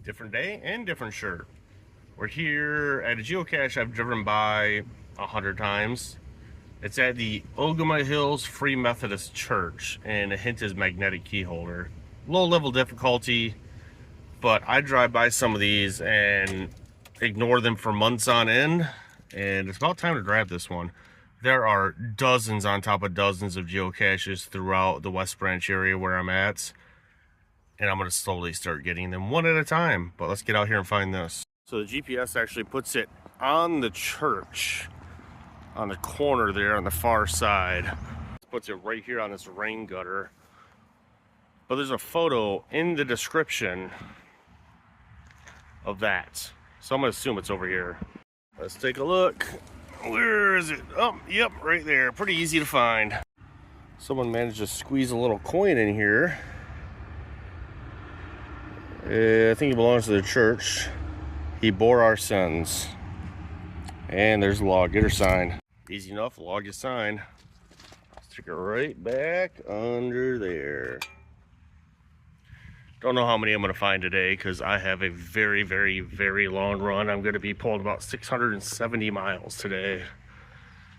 Different day and different shirt. We're here at a geocache I've driven by 100 times. It's at the Ogema Hills Free Methodist Church, and the hint is magnetic key holder. Low level difficulty, but I drive by some of these and ignore them for months on end, and it's about time to grab this one. There are dozens on top of dozens of geocaches throughout the West Branch area where I'm at, and I'm going to slowly start getting them one at a time. But let's get out here and find this. So the GPS actually puts it on the church, on the corner there on the far side. Puts it right here on this rain gutter. But there's a photo in the description of that, so I'm going to assume it's over here. Let's take a look. Where is it? Oh, yep, right there. Pretty easy to find. Someone managed to squeeze a little coin in here. I think he belongs to the church. He bore our sins. And there's a log. Get her sign. Easy enough. Log your sign. Stick it right back under there. Don't know how many I'm going to find today because I have a very, very, very long run. I'm going to be pulling about 670 miles today.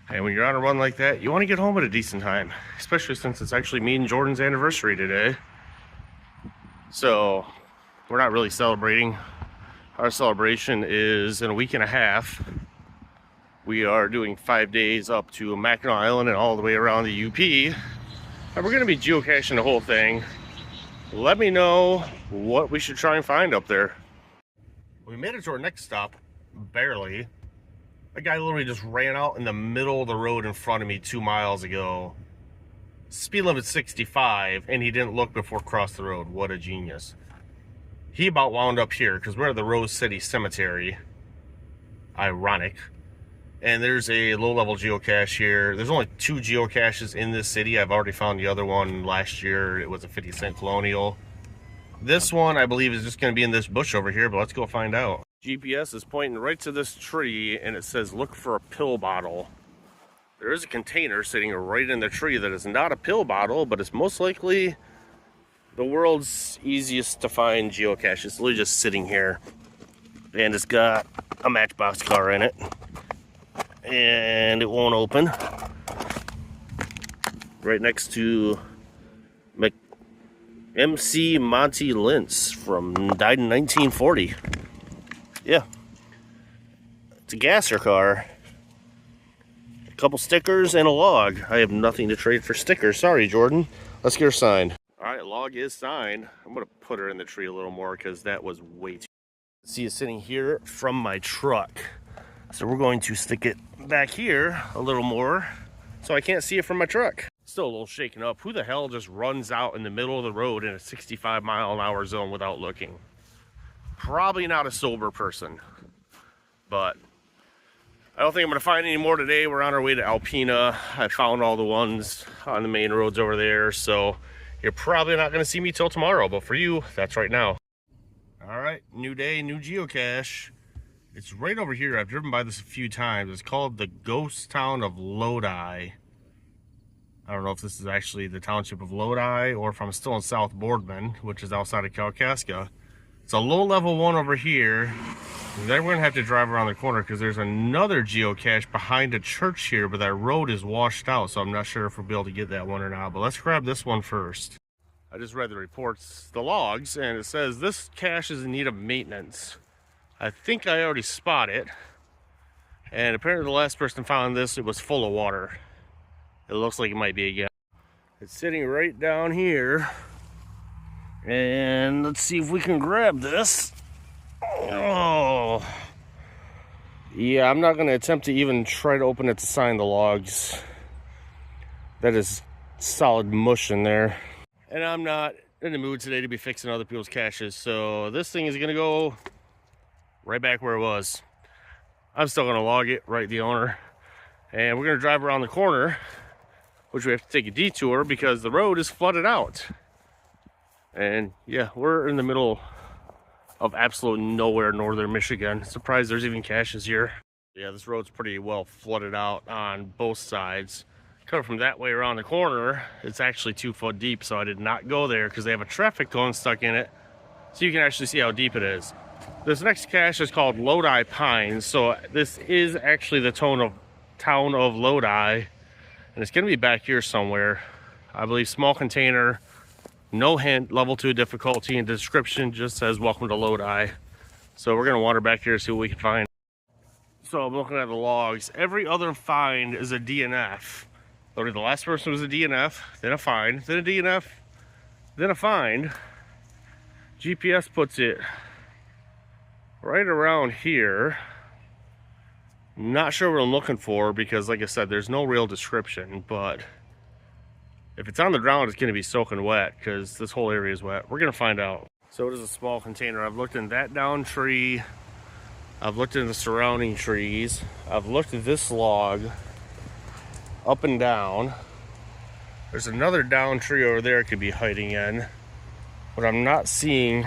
And when you're on a run like that, you want to get home at a decent time, especially since it's actually me and Jordan's anniversary today. So we're not really celebrating. Our celebration is in a week and a half. We are doing 5 days up to Mackinac Island and all the way around the UP. And we're going to be geocaching the whole thing. Let me know what we should try and find up there. We made it to our next stop, barely. A guy literally just ran out in the middle of the road in front of me 2 miles ago. Speed limit 65, and he didn't look before crossing the road. What a genius. He about wound up here because we're at the Rose City Cemetery. Ironic. And there's a low-level geocache here. There's only 2 geocaches in this city. I've already found the other one last year. It was a 50-cent colonial. This one, I believe, is just going to be in this bush over here, but let's go find out. GPS is pointing right to this tree, and it says, look for a pill bottle. There is a container sitting right in the tree that is not a pill bottle, but it's most likely the world's easiest to find geocache. It's literally just sitting here, and it's got a Matchbox car in it. And it won't open. Right next to MC Monty Lintz died in 1940. Yeah. It's a gasser car. A couple stickers and a log. I have nothing to trade for stickers. Sorry, Jordan. Let's get her signed. Alright, log is signed. I'm going to put her in the tree a little more because that was way too... See it sitting here from my truck. So we're going to stick it back here a little more so I can't see it from my truck. Still a little shaken up. Who the hell just runs out in the middle of the road in a 65-mile-an-hour zone without looking? Probably not a sober person. But I don't think I'm going to find any more today. We're on our way to Alpena. I found all the ones on the main roads over there. So you're probably not going to see me till tomorrow. But for you, that's right now. All right, new day, new geocache. It's right over here. I've driven by this a few times. It's called the ghost town of Lodi. I don't know if this is actually the township of Lodi or if I'm still in South Boardman, which is outside of Kalkaska. It's a low-level one over here. Then we're going to have to drive around the corner because there's another geocache behind a church here, but that road is washed out, so I'm not sure if we'll be able to get that one or not. But let's grab this one first. I just read the reports, the logs, and it says this cache is in need of maintenance. I think I already spotted it, and apparently the last person found this, it was full of water. It looks like it might be again. It's sitting right down here, and let's see if we can grab this. Oh, yeah, I'm not going to attempt to even try to open it to sign the logs. That is solid mush in there, and I'm not in the mood today to be fixing other people's caches, so this thing is going to go right back where it was. I'm still gonna log it, write the owner, and we're gonna drive around the corner, which we have to take a detour because the road is flooded out. And yeah, we're in the middle of absolute nowhere, northern Michigan. Surprised there's even caches here. Yeah, this road's pretty well flooded out on both sides. Coming from that way around the corner, it's actually 2 foot deep, so I did not go there because they have a traffic cone stuck in it. so you can actually see how deep it is. This next cache is called Lodi Pines, so this is actually the town of Lodi, and it's going to be back here somewhere. I believe small container, no hint, level 2 difficulty, and description just says welcome to Lodi. So we're going to wander back here to see what we can find. So I'm looking at the logs. Every other find is a DNF. The last person was a DNF, then a find, then a DNF, then a find. GPS puts it right around here. Not sure what I'm looking for because, like I said, there's no real description, but if it's on the ground, it's going to be soaking wet because this whole area is wet. We're going to find out. So it is a small container. I've looked in that down tree. I've looked in the surrounding trees. I've looked at this log up and down. There's another down tree over there it could be hiding in, but I'm not seeing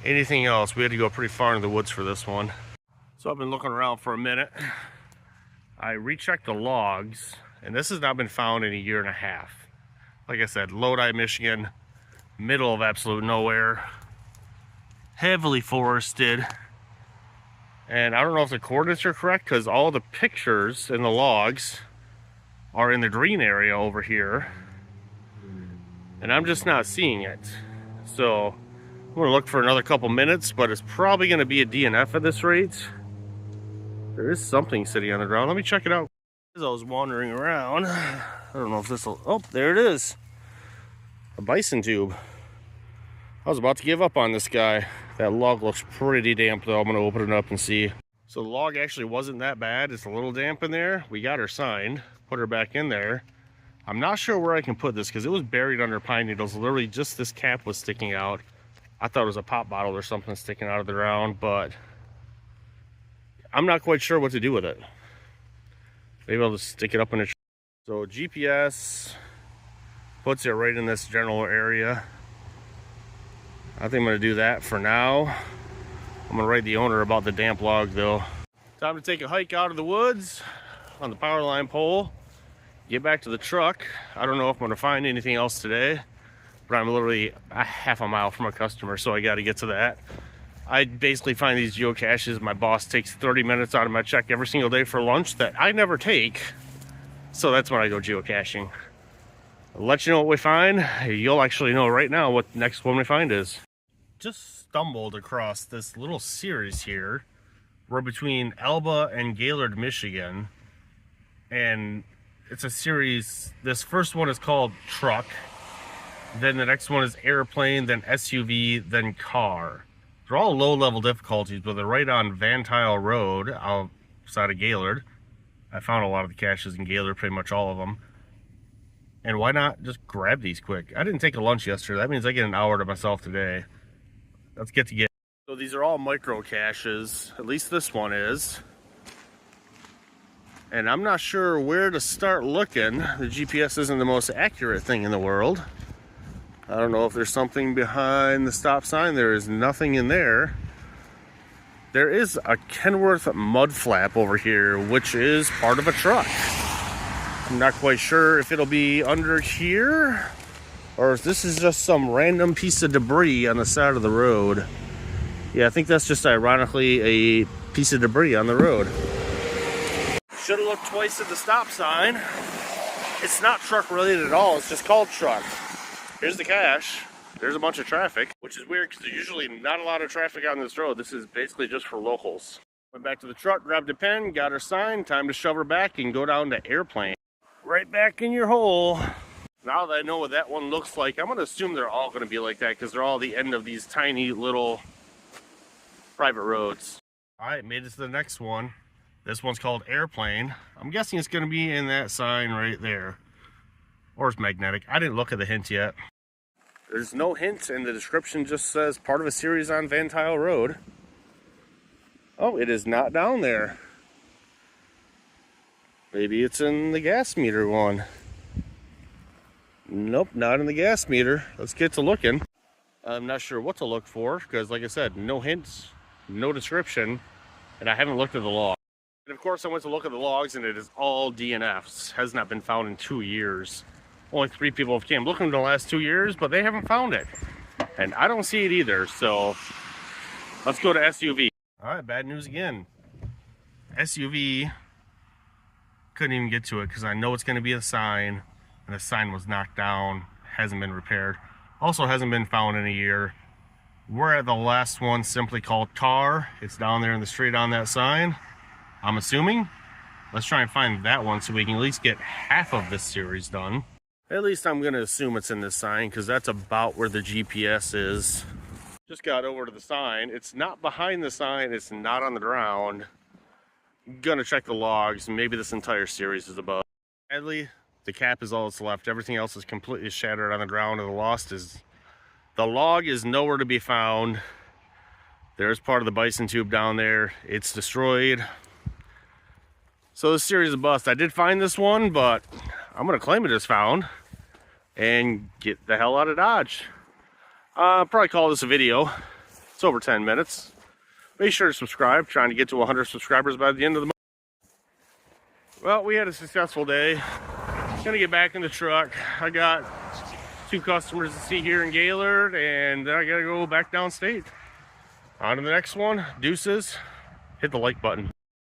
anything else. We had to go pretty far into the woods for this one. So I've been looking around for a minute. I rechecked the logs, and this has not been found in a year and a half. Like I said, Lodi, Michigan, middle of absolute nowhere, heavily forested. And I don't know if the coordinates are correct because all the pictures in the logs are in the green area over here, and I'm just not seeing it. So I'm going to look for another couple minutes, but it's probably going to be a DNF at this rate. There is something sitting on the ground. Let me check it out. As I was wandering around, I don't know if this will... Oh, there it is. A bison tube. I was about to give up on this guy. That log looks pretty damp though. I'm going to open it up and see. So the log actually wasn't that bad. It's a little damp in there. We got her signed, put her back in there. I'm not sure where I can put this because it was buried under pine needles. Literally just this cap was sticking out. I thought it was a pop bottle or something sticking out of the ground, but I'm not quite sure what to do with it. Maybe I'll just stick it up in a tree. So GPS puts it right in this general area. I think I'm going to do that for now. I'm going to write the owner about the damp log though. Time to take a hike out of the woods on the power line pole. Get back to the truck. I don't know if I'm going to find anything else today, but I'm literally a half a mile from a customer, so I got to get to that. I basically find these geocaches. My boss takes 30 minutes out of my check every single day for lunch that I never take. So that's when I go geocaching. I'll let you know what we find. You'll actually know right now what the next one we find is. Just stumbled across this little series here. We're between Alba and Gaylord, Michigan. And it's a series. This first one is called Truck. Then the next one is Airplane, then SUV, then Car. They're all low-level difficulties, but they're right on Van Tile Road outside of Gaylord. I found a lot of the caches in Gaylord, pretty much all of them. And why not just grab these quick? I didn't take a lunch yesterday. That means I get an hour to myself today. Let's get to get. So these are all micro caches. At least this one is. And I'm not sure where to start looking. The GPS isn't the most accurate thing in the world. I don't know if there's something behind the stop sign. There is nothing in there. There is a Kenworth mud flap over here, which is part of a truck. I'm not quite sure if it'll be under here or if this is just some random piece of debris on the side of the road. Yeah, I think that's just ironically a piece of debris on the road. Should have looked twice at the stop sign. It's not truck related at all. It's just called Truck. Here's the cache. There's a bunch of traffic, which is weird because there's usually not a lot of traffic on this road. This is basically just for locals. Went back to the truck, grabbed a pen, got her signed. Time to shove her back and go down to Airplane. Right back in your hole. Now that I know what that one looks like, I'm going to assume they're all going to be like that because they're all the end of these tiny little private roads. All right, made it to the next one. This one's called Airplane. I'm guessing it's going to be in that sign right there. Or it's magnetic. I didn't look at the hint yet. There's no hint, and the description just says part of a series on Van Tile Road. Oh, it is not down there. Maybe it's in the gas meter one. Nope, not in the gas meter. Let's get to looking. I'm not sure what to look for because, like I said, no hints, no description, and I haven't looked at the log. And of course, I went to look at the logs, and it is all DNFs. Has not been found in 2 years. Only 3 people have came looking in the last 2 years, but they haven't found it. And I don't see it either, so let's go to SUV. All right, bad news again. SUV, couldn't even get to it because I know it's going to be a sign, and the sign was knocked down, hasn't been repaired. Also hasn't been found in a year. We're at the last one, simply called car. It's down there in the street on that sign, I'm assuming. Let's try and find that one so we can at least get half of this series done. At least I'm going to assume it's in this sign because that's about where the GPS is. Just got over to the sign. It's not behind the sign. It's not on the ground. Gonna check the logs. Maybe this entire series is above. Sadly, the cap is all that's left. Everything else is completely shattered on the ground, and the log is nowhere to be found. There's part of the bison tube down there. It's destroyed. So this series is a bust. I did find this one, but I'm gonna claim it as found and get the hell out of Dodge. Probably call this a video. It's over 10 minutes. Make sure to subscribe. Trying to get to 100 subscribers by the end of the month. Well, we had a successful day. Gonna get back in the truck. I got 2 customers to see here in Gaylord, and then I gotta go back downstate. On to the next one. Deuces. Hit the like button.